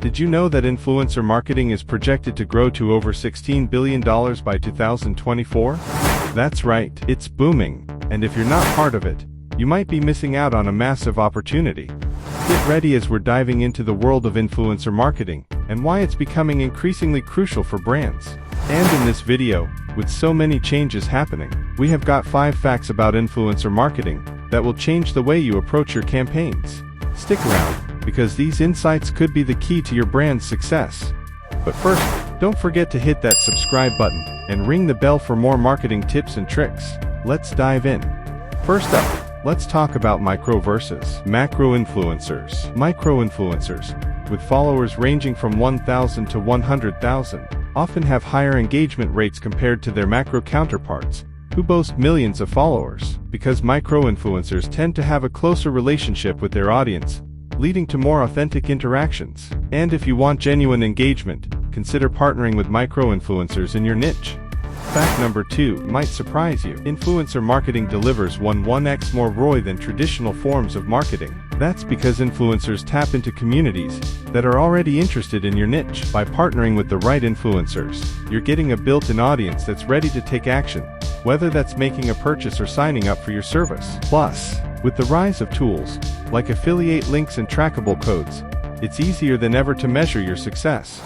Did you know that influencer marketing is projected to grow to over $16 billion by 2024? That's right, it's booming, and if you're not part of it, you might be missing out on a massive opportunity. Get ready as we're diving into the world of influencer marketing and why it's becoming increasingly crucial for brands. And in this video, with so many changes happening, we have got 5 facts about influencer marketing that will change the way you approach your campaigns. Stick around, because these insights could be the key to your brand's success. But first, don't forget to hit that subscribe button and ring the bell for more marketing tips and tricks. Let's dive in. First up, let's talk about micro versus macro influencers. Micro-influencers, with followers ranging from 1,000 to 100,000, often have higher engagement rates compared to their macro counterparts, who boast millions of followers, because micro-influencers tend to have a closer relationship with their audience, leading to more authentic interactions. And if you want genuine engagement, consider partnering with micro-influencers in your niche. Fact number 2 might surprise you. Influencer marketing delivers 1x more ROI than traditional forms of marketing. That's because influencers tap into communities that are already interested in your niche. By partnering with the right influencers, you're getting a built-in audience that's ready to take action, whether that's making a purchase or signing up for your service. Plus, with the rise of tools like affiliate links and trackable codes, it's easier than ever to measure your success.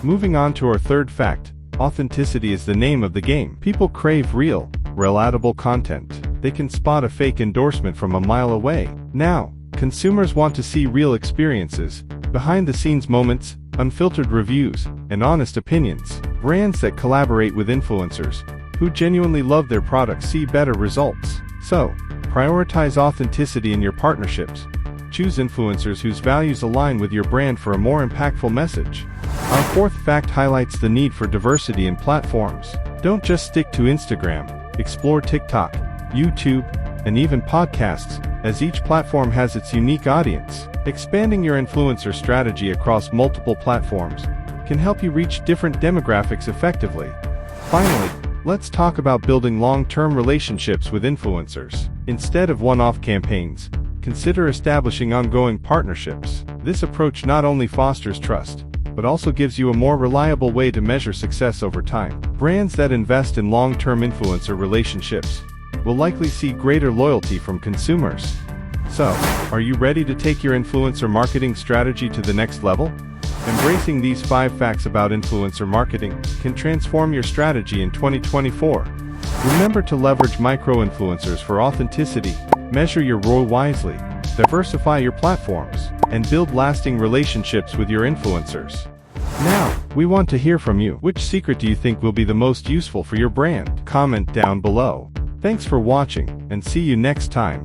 Moving on to our third fact, authenticity is the name of the game. People crave real, relatable content. They can spot a fake endorsement from a mile away. Now, consumers want to see real experiences, behind-the-scenes moments, unfiltered reviews, and honest opinions. Brands that collaborate with influencers who genuinely love their products see better results. So, prioritize authenticity in your partnerships. Choose influencers whose values align with your brand for a more impactful message. Our fourth fact highlights the need for diversity in platforms. Don't just stick to Instagram. Explore TikTok, YouTube, and even podcasts, as each platform has its unique audience. Expanding your influencer strategy across multiple platforms can help you reach different demographics effectively. Finally, let's talk about building long-term relationships with influencers. Instead of one-off campaigns, consider establishing ongoing partnerships. This approach not only fosters trust, but also gives you a more reliable way to measure success over time. Brands that invest in long-term influencer relationships will likely see greater loyalty from consumers. So, are you ready to take your influencer marketing strategy to the next level? Embracing these 5 facts about influencer marketing can transform your strategy in 2024. Remember to leverage micro-influencers for authenticity, measure your ROI wisely, diversify your platforms, and build lasting relationships with your influencers. Now, we want to hear from you. Which secret do you think will be the most useful for your brand? Comment down below. Thanks for watching, and see you next time.